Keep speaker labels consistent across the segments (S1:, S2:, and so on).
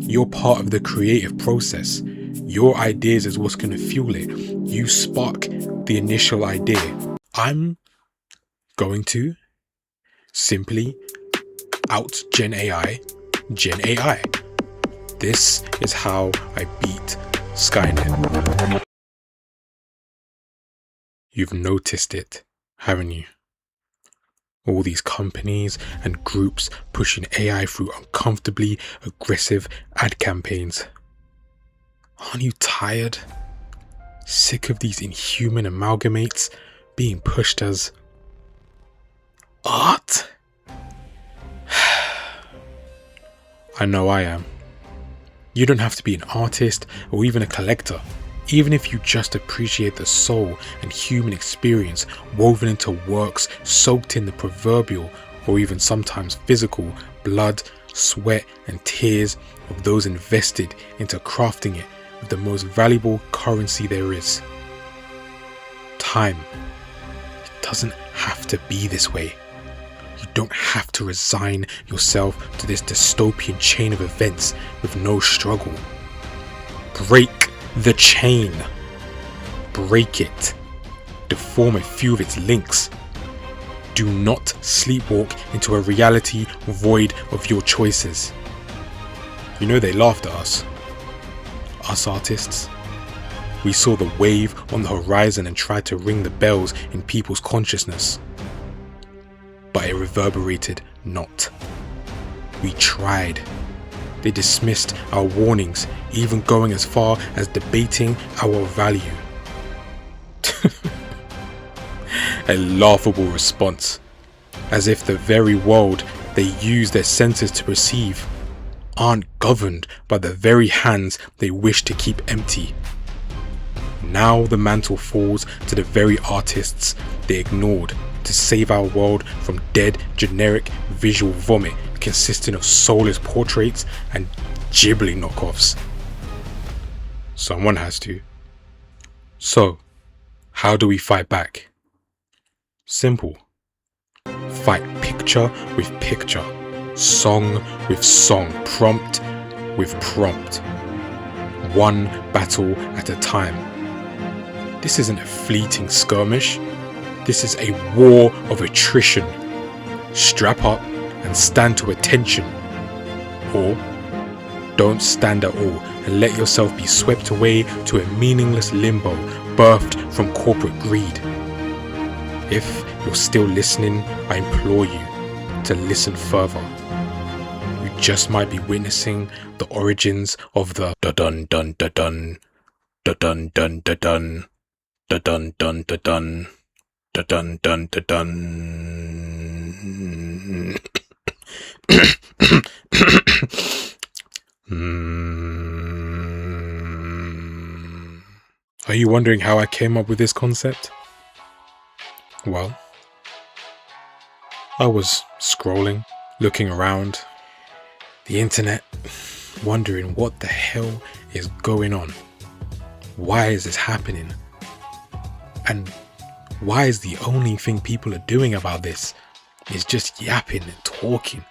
S1: You're part of the creative process. Your ideas is what's going to fuel it. You spark the initial idea. I'm going to simply out Gen AI. This is how I beat Skynet. You've noticed it, haven't you? All these companies and groups pushing AI through uncomfortably aggressive ad campaigns. Aren't you tired? Sick of these inhuman amalgamates being pushed as art? I know I am. You don't have to be an artist or even a collector. Even if you just appreciate the soul and human experience woven into works soaked in the proverbial or even sometimes physical blood, sweat and tears of those invested into crafting it with the most valuable currency there is. Time. It doesn't have to be this way. You don't have to resign yourself to this dystopian chain of events with no struggle. Break the chain. Break it. Deform a few of its links. Do not sleepwalk into a reality void of your choices. You know they laughed at us. Us artists. We saw the wave on the horizon and tried to ring the bells in people's consciousness. But it reverberated not. We tried. They dismissed our warnings, even going as far as debating our value. A laughable response, as if the very world they use their senses to perceive aren't governed by the very hands they wish to keep empty. Now the mantle falls to the very artists they ignored to save our world from dead, generic visual vomit consisting of soulless portraits and Ghibli knockoffs. Someone has to. So, how do we fight back? Simple. Fight picture with picture, song with song, prompt with prompt. One battle at a time. This isn't a fleeting skirmish. This is a war of attrition. Strap up and stand to attention. Or don't stand at all and let yourself be swept away to a meaningless limbo birthed from corporate greed. If you're still listening, I implore you to listen further. You just might be witnessing the origins of the da-dun-dun-da-dun, da-dun-dun-da-dun, da-dun-dun-da-dun, da-dun-dun-da-dun. Are you wondering how I came up with this concept? Well, I was scrolling, looking around the internet, wondering what the hell is going on. Why is this happening? And why is the only thing people are doing about this is just yapping and talking?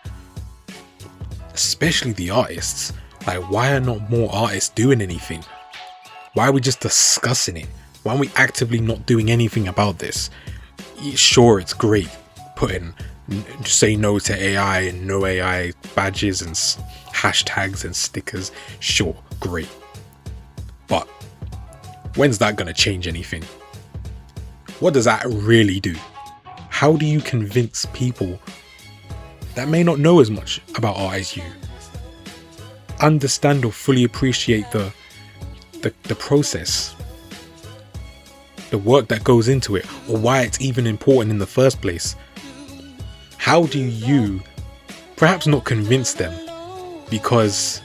S1: Especially the artists. Like, why are not more artists doing anything? Why are we just discussing it? Why are we actively not doing anything about this? Sure, it's great putting say no to AI and no AI badges and hashtags and stickers. Sure, great. But when's that gonna change anything? What does that really do? How do you convince people that may not know as much about art as you understand or fully appreciate the process, the work that goes into it, or why it's even important in the first place? How do you perhaps not convince them? Because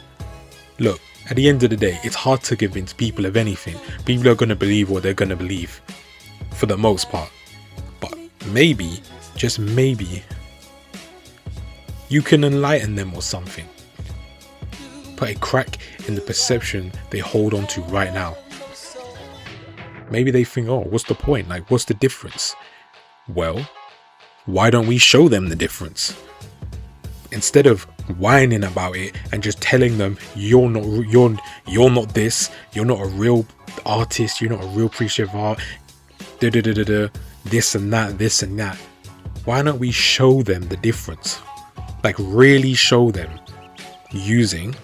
S1: look, at the end of the day, it's hard to convince people of anything. People are going to believe what they're going to believe for the most part. But maybe, just maybe, you can enlighten them or something. Put a crack in the perception they hold on to right now. Maybe they think, oh, what's the point? Like, what's the difference? Well, why don't we show them the difference? Instead of whining about it and just telling them you're not this, you're not a real artist, you're not a real appreciative of art, this and that. Why don't we show them the difference? Like really show them using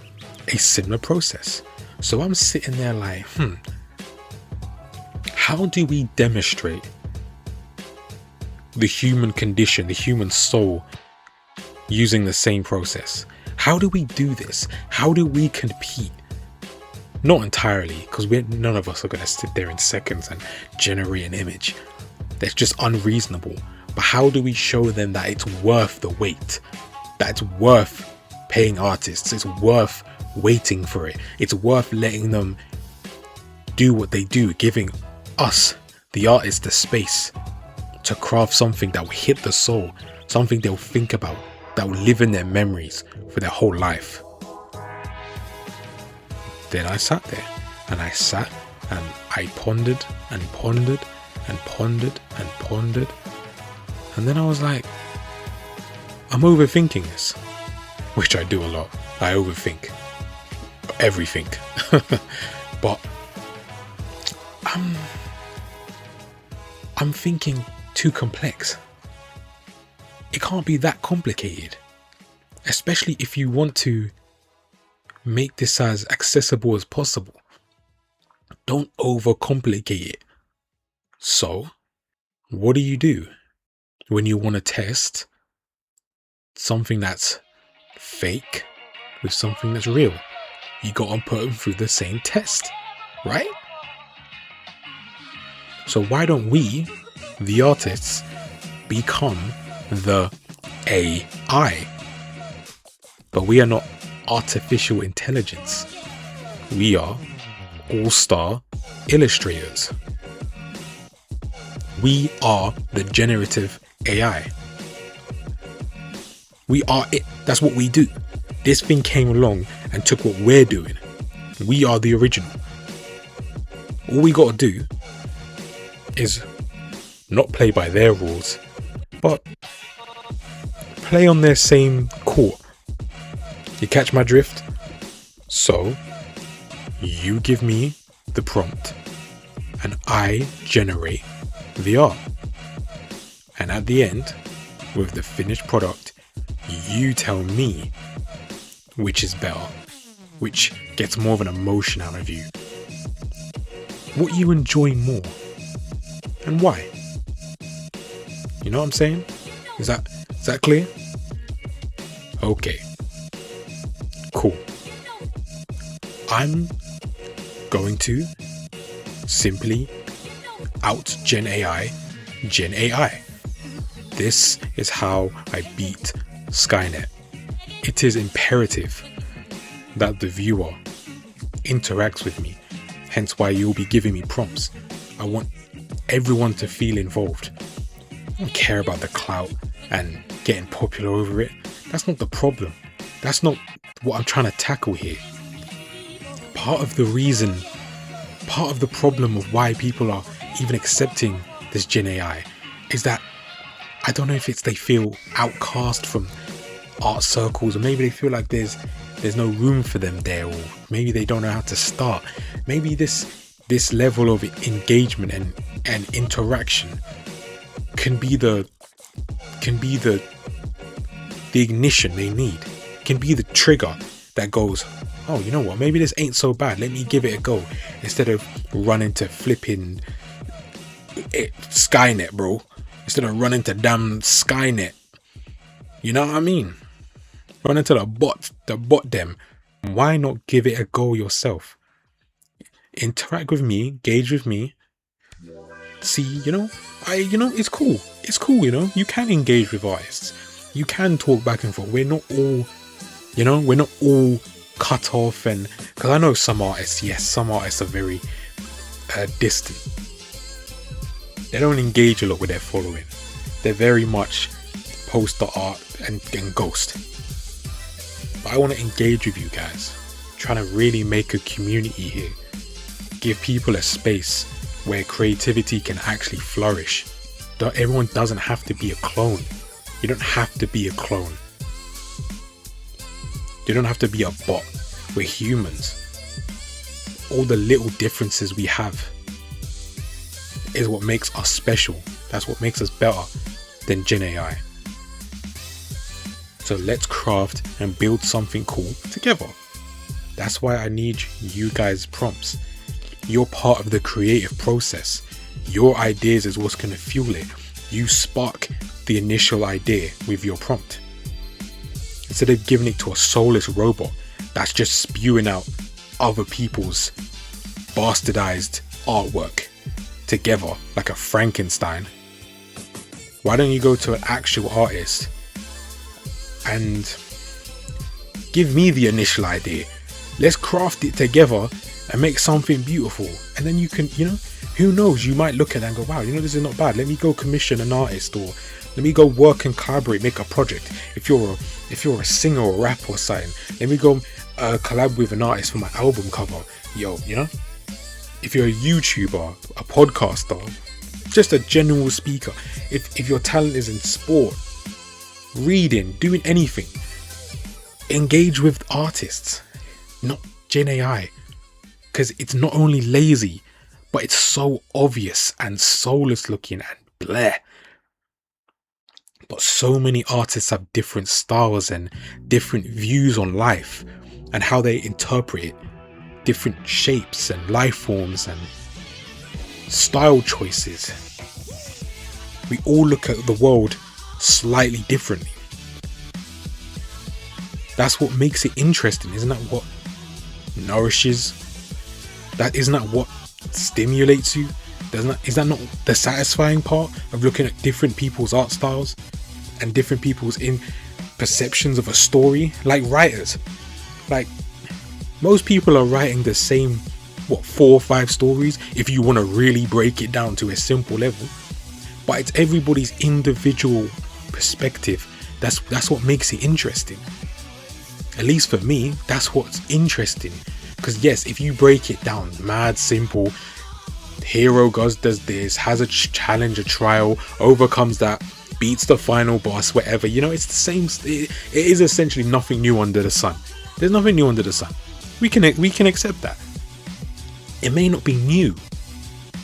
S1: a similar process. So I'm sitting there like, how do we demonstrate the human condition, the human soul, using the same process? How do we do this? How do we compete? Not entirely, because none of us are going to sit there in seconds and generate an image. That's just unreasonable. But how do we show them that it's worth the wait? That it's worth paying artists? It's worth waiting for it. It's worth letting them do what they do, giving us, the artists, the space to craft something that will hit the soul, something they'll think about, that will live in their memories for their whole life. Then I sat there and I pondered and pondered and pondered and pondered. And then I was like, I'm overthinking this, which I do a lot. I overthink everything. But I'm thinking too complex. It can't be that complicated, especially if you want to make this as accessible as possible. Don't overcomplicate it. So, what do you do when you want to test something that's fake with something that's real? You got to put them through the same test, right? So why don't we, the artists, become the AI? But we are not artificial intelligence. We are all-star illustrators. We are the generative AI. We are it. That's what we do. This thing came along and took what we're doing. We are the original. All we got to do is not play by their rules, but play on their same court. You catch my drift? So, you give me the prompt and I generate the art. And at the end, with the finished product, you tell me which is better, which gets more of an emotion out of you. What you enjoy more and why. You know what I'm saying? Is that clear? Okay. Cool. I'm going to simply out Gen AI. This is how I beat Skynet. It is imperative that the viewer interacts with me, hence why you'll be giving me prompts. I want everyone to feel involved. I don't care about the clout and getting popular over it. That's not the problem. That's not what I'm trying to tackle here. Part of the problem of why people are even accepting this Gen AI is that I don't know if it's they feel outcast from art circles, or maybe they feel like there's no room for them there, or maybe they don't know how to start. Maybe this level of engagement and interaction can be the ignition they need, can be the trigger that goes, oh, you know what, maybe this ain't so bad, let me give it a go, instead of running to flipping Skynet, bro. Instead of running to damn Skynet. You know what I mean? Run into the bot them. Why not give it a go yourself? Interact with me, engage with me. See, it's cool. It's cool, you can engage with artists. You can talk back and forth. We're not all cut off, and because I know some artists are very distant. They don't engage a lot with their following. They're very much poster art and ghost. But I want to engage with you guys. I'm trying to really make a community here. Give people a space where creativity can actually flourish. Everyone doesn't have to be a clone. You don't have to be a clone. You don't have to be a bot. We're humans. All the little differences we have is what makes us special. That's what makes us better than Gen AI. So let's craft and build something cool together. That's why I need you guys' prompts. You're part of the creative process. Your ideas is what's going to fuel it. You spark the initial idea with your prompt. Instead of giving it to a soulless robot that's just spewing out other people's bastardized artwork together like a Frankenstein, why don't you go to an actual artist and give me the initial idea? Let's craft it together and make something beautiful. And then you can, who knows, you might look at it and go, wow, this is not bad. Let me go commission an artist, or let me go work and collaborate, make a project. If you're a singer or rapper or something, let me go collab with an artist for my album cover. If you're a YouTuber, a podcaster, just a general speaker, if your talent is in sport, reading, doing anything, engage with artists, not Gen AI, because it's not only lazy, but it's so obvious and soulless looking and bleh. But so many artists have different styles and different views on life and how they interpret it, different shapes and life forms and style choices. We all look at the world slightly differently. That's what makes it interesting. Isn't that what nourishes? Isn't that what stimulates you? Is that not the satisfying part of looking at different people's art styles and different people's perceptions of a story? Like writers, like most people are writing the same 4 or 5 stories if you want to really break it down to a simple level, but it's everybody's individual perspective. That's what makes it interesting. At least for me, that's what's interesting. Because yes, if you break it down mad simple, hero does this, has a challenge, a trial, overcomes that, beats the final boss, whatever, it's the same. It is essentially nothing new under the sun. There's nothing new under the sun. We can accept that. It may not be new,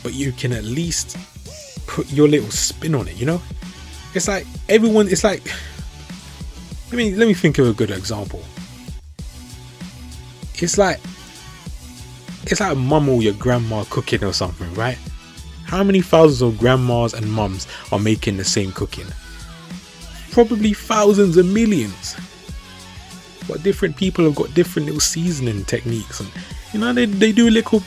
S1: but you can at least put your little spin on it. It's like everyone. It's like, let me think of a good example. It's like mum or your grandma cooking or something, right? How many thousands of grandmas and mums are making the same cooking? Probably thousands and millions. But different people have got different little seasoning techniques, and they do little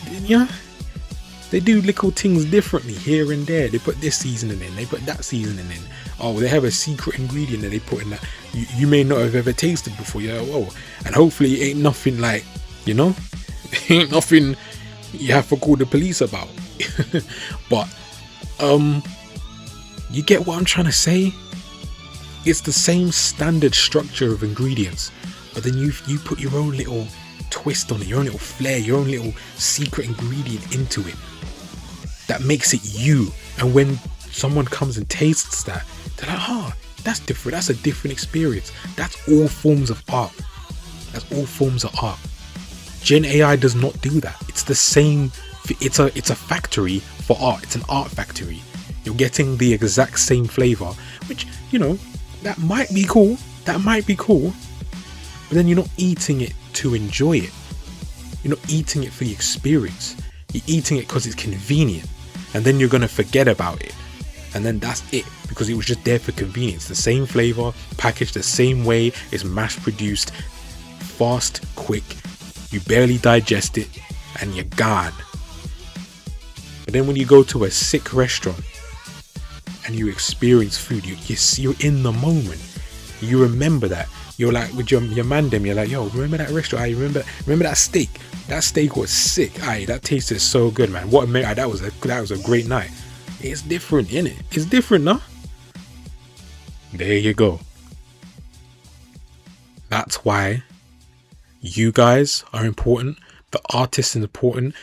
S1: things differently here and there. They put this seasoning in, they put that seasoning in. Oh, they have a secret ingredient that they put in that you may not have ever tasted before. And hopefully it ain't nothing like, ain't nothing you have to call the police about. But you get what I'm trying to say? It's the same standard structure of ingredients, but then you put your own little twist on it, your own little flair, your own little secret ingredient into it that makes it you. And when someone comes and tastes that, they're like, that's different. That's a different experience. That's all forms of art. Gen AI does not do that. It's the same. It's a factory for art. It's an art factory. You're getting the exact same flavor, which, that might be cool. But then you're not eating it to enjoy it. You're not eating it for the experience. You're eating it because it's convenient. And then you're going to forget about it. And then that's it, because it was just there for convenience. The same flavor, packaged the same way, is mass produced, fast, quick. You barely digest it and you're gone. But then when you go to a sick restaurant and you experience food, you're in the moment. You remember that. You're like with your man them, you're like, yo, remember that restaurant? I remember that steak. That steak was sick. That tasted so good, man. That was a great night. It's different, innit? It's different, no? There you go. That's why you guys are important. The artist is important.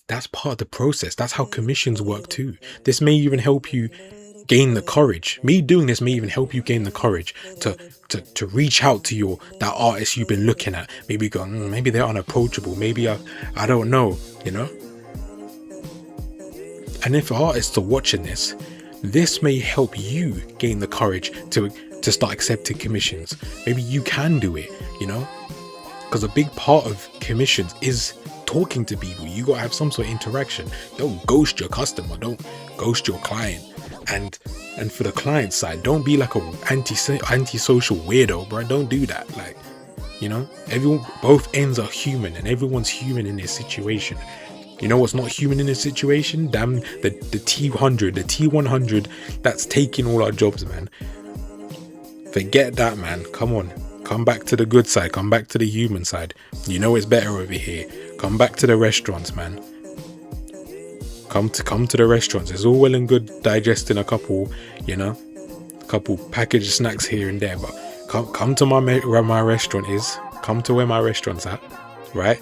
S1: That's part of the process. That's how commissions work too. This may even help you gain the courage. Me doing this may even help you gain the courage to reach out to that artist you've been looking at. Maybe go, maybe they're unapproachable. Maybe I don't know, you know. And if artists are watching this may help you gain the courage to start accepting commissions. Maybe you can do it, you know, because a big part of commissions is talking to people. You gotta have some sort of interaction. Don't ghost your customer, don't ghost your client. And for the client side, don't be like a anti-social weirdo, bro. Don't do that. Like, you know, both ends are human, and everyone's human in this situation. You know what's not human in this situation? Damn, the T100, the T100 that's taking all our jobs, man. Forget that, man. Come on. Come back to the good side. Come back to the human side. You know it's better over here. Come back to the restaurants, man. Come to the restaurants. It's all well and good digesting a couple, you know, packaged snacks here and there, but come to where my restaurant is. Come to where my restaurant's at, right?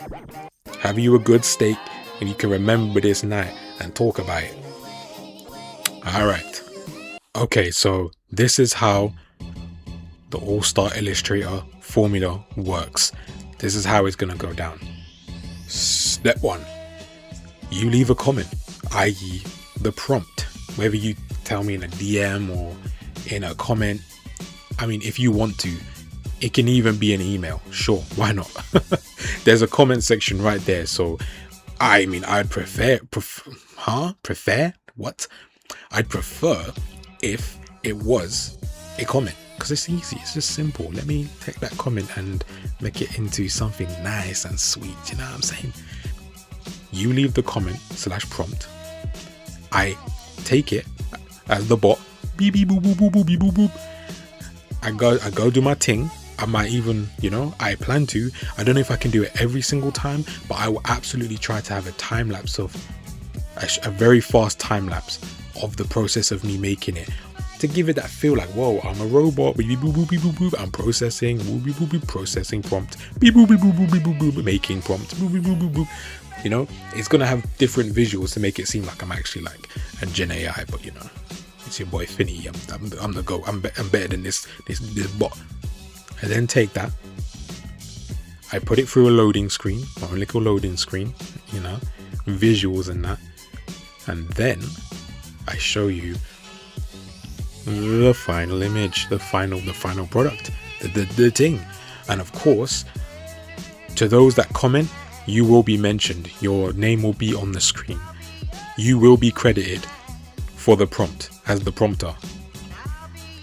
S1: Have you a good steak, and you can remember this night and talk about it. All right. Okay, so this is how the All-Star Illustrator formula works. This is how it's gonna go down. Step 1, you leave a comment, i.e. the prompt, whether you tell me in a DM or in a comment. I mean, if you want to, it can even be an email. Sure, why not? There's a comment section right there. So I mean, I'd prefer what? I'd prefer if it was a comment, because it's easy, it's just simple. Let me take that comment and make it into something nice and sweet. You know what I'm saying? You leave the comment / prompt. I take it as the bot. Beep beep boop boop boop boop beep boop boop. I go do my thing. I might even, you know, I plan to. I don't know if I can do it every single time, but I will absolutely try to have a time lapse of a very fast time lapse of the process of me making it, to give it that feel like, whoa, I'm a robot. Beep boop boop beep boop boop. I'm processing. Boop beep boop beep, processing prompt. Beep boop beep boop boop beep boop boop, making prompt. Boop beep boop boop boop. You know, it's gonna have different visuals to make it seem like I'm actually like a Gen AI, but you know, it's your boy Finny. I'm the GOAT. I'm better than this bot. I then take that, I put it through a loading screen, my own little loading screen, you know, visuals and that, and then I show you the final image, the final product, the thing. And of course, to those that comment, you will be mentioned. Your name will be on the screen. You will be credited for the prompt as the prompter.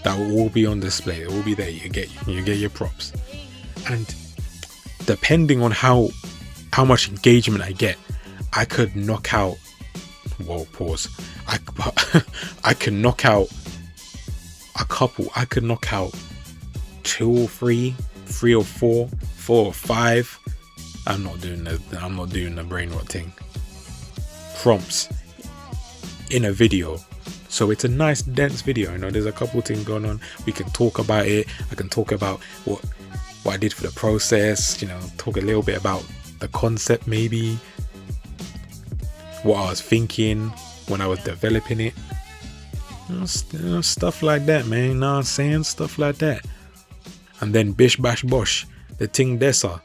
S1: That will all be on display. It will be there. You get your props. And depending on how much engagement I get, I could knock out. Whoa, pause. I can knock out a couple. I could knock out 2 or 3 or 4 or 5. I'm not doing the brain rot thing. Prompts in a video. So it's a nice dense video, you know, there's a couple things going on. We can talk about it. I can talk about what I did for the process, you know, talk a little bit about the concept, maybe what I was thinking when I was developing it. You know, stuff like that, man. You know what I'm saying? Stuff like that. And then bish bash bosh, the ting dessa.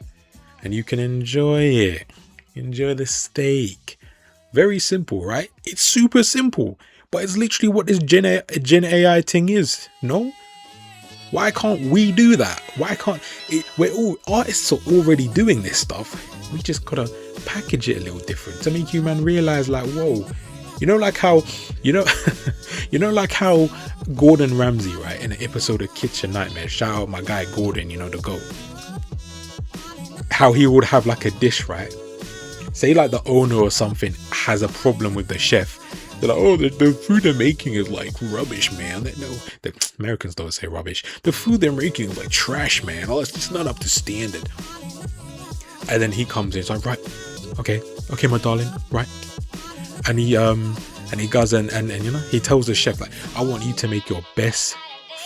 S1: And you can enjoy it. Enjoy the steak. Very simple, right? It's super simple. But it's literally what this Gen AI thing is, no? Why can't we do that? Why can't it? Artists are already doing this stuff. We just gotta package it a little different to make you man realize, like, whoa, you know, like how, you know, like how Gordon Ramsay, right, in an episode of Kitchen Nightmare, shout out my guy Gordon, you know, the GOAT. How he would have like a dish, right? Say like the owner or something has a problem with the chef. They're like, oh, the food they're making is like rubbish, man. No, the Americans don't say rubbish. The food they're making is like trash, man. Oh, it's just not up to standard. And then he comes in, it's like, right, okay, my darling, right. And he goes and you know, he tells the chef, like, I want you to make your best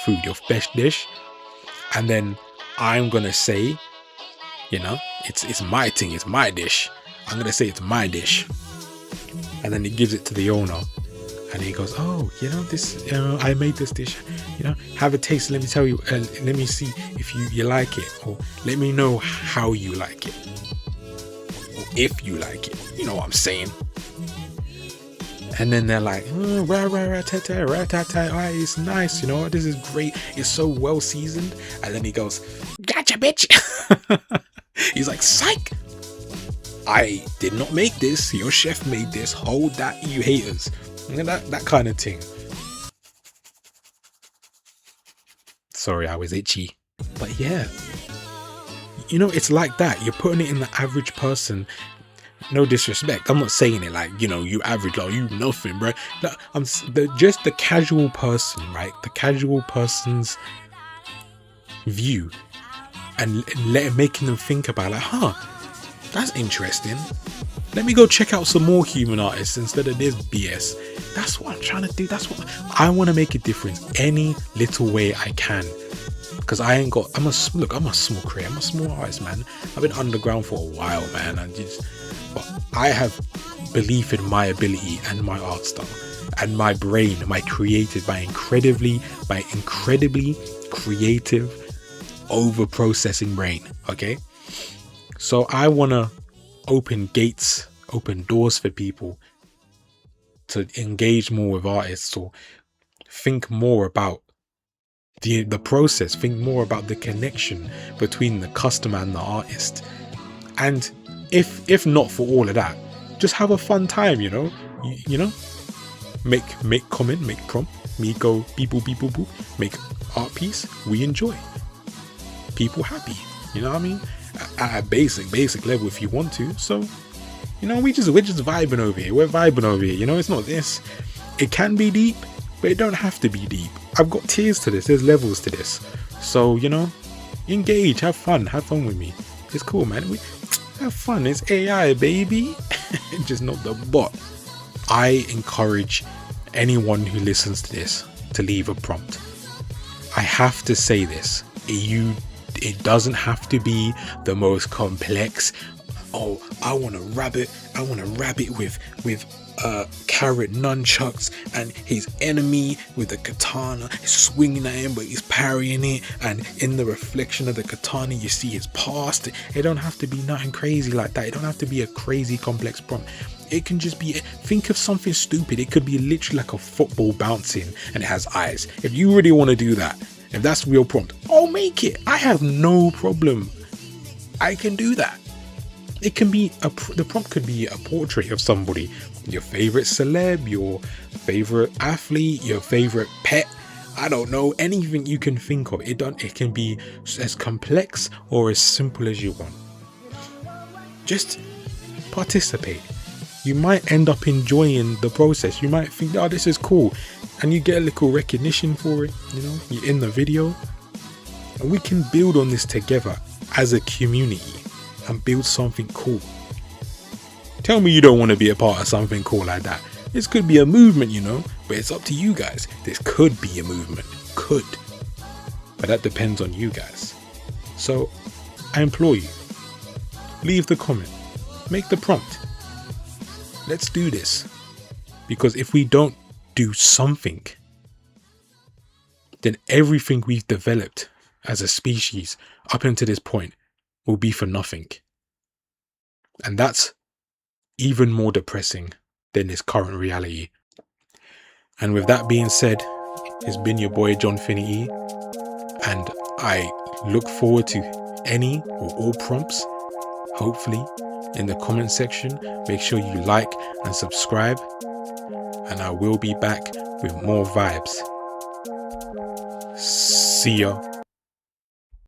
S1: food, your best dish. And then I'm gonna say, you know, it's my thing, it's my dish. I'm gonna say it's my dish. And then he gives it to the owner, And he goes, oh, you know, this, I made this dish, you know, have a taste. Let me tell you, let me see if you like it, or let me know how you like it, or if you like it. You know what I'm saying? And then they're like, it's nice, you know, this is great. It's so well seasoned. And then he goes, gotcha, bitch. He's like, psych. I did not make this. Your chef made this. Hold that, you haters. And that kind of thing. Sorry, I was itchy. But yeah, you know, it's like that. You're putting it in the average person. No disrespect. I'm not saying it like, you know, you average, like, you nothing, bro. No, just the casual person, right? The casual person's view, and making them think about, like, huh, that's interesting. Let me go check out some more human artists instead of this BS. That's what I'm trying to do. That's what I want to make a difference any little way I can. Because I'm a small creator. I'm a small artist, man. I've been underground for a while, man. But I have belief in my ability and my art style and my brain, my incredibly creative, over processing brain. Okay. So I want to open doors for people to engage more with artists, or think more about the process, think more about the connection between the customer and the artist. And if not for all of that, just have a fun time, you know. You know, make comment, make prompt, me go beep boop beep boop boop, make art piece, we enjoy, people happy, you know what I mean, at a basic level if you want to. So, you know, we're just vibing over here. We're vibing over here, you know. It's not this, it can be deep, but it don't have to be deep. I've got tiers to this, there's levels to this. So, you know, engage, have fun with me. It's cool, man. We have fun. It's AI, baby. Just not the bot. I encourage anyone who listens to this to leave a prompt. I have to say this. It doesn't have to be the most complex. Oh, I want a rabbit with carrot nunchucks, and his enemy with a katana is swinging at him, but he's parrying it, and in the reflection of the katana you see his past. It don't have to be nothing crazy like that. It don't have to be a crazy complex prompt. It can just be, think of something stupid. It could be literally like a football bouncing and it has eyes. If you really want to do that, if that's real prompt, I'll make it. I have no problem. I can do that. It can be the prompt could be a portrait of somebody, your favorite celeb, your favorite athlete, your favorite pet. I don't know, anything you can think of. It can be as complex or as simple as you want. Just participate. You might end up enjoying the process. You might think, oh, this is cool, and you get a little recognition for it. You know, you're in the video, and we can build on this together as a community and build something cool. Tell me you don't want to be a part of something cool like that. This could be a movement, you know, but it's up to you guys. This could be a movement, but that depends on you guys. So I implore you, leave the comment, make the prompt. Let's do this, because if we don't do something, then everything we've developed as a species up until this point will be for nothing. And that's even more depressing than this current reality. And with that being said, it's been your boy JohnFinitee, and I look forward to any or all prompts, hopefully, in the comment section. Make sure you like and subscribe, and I will be back with more vibes. See ya.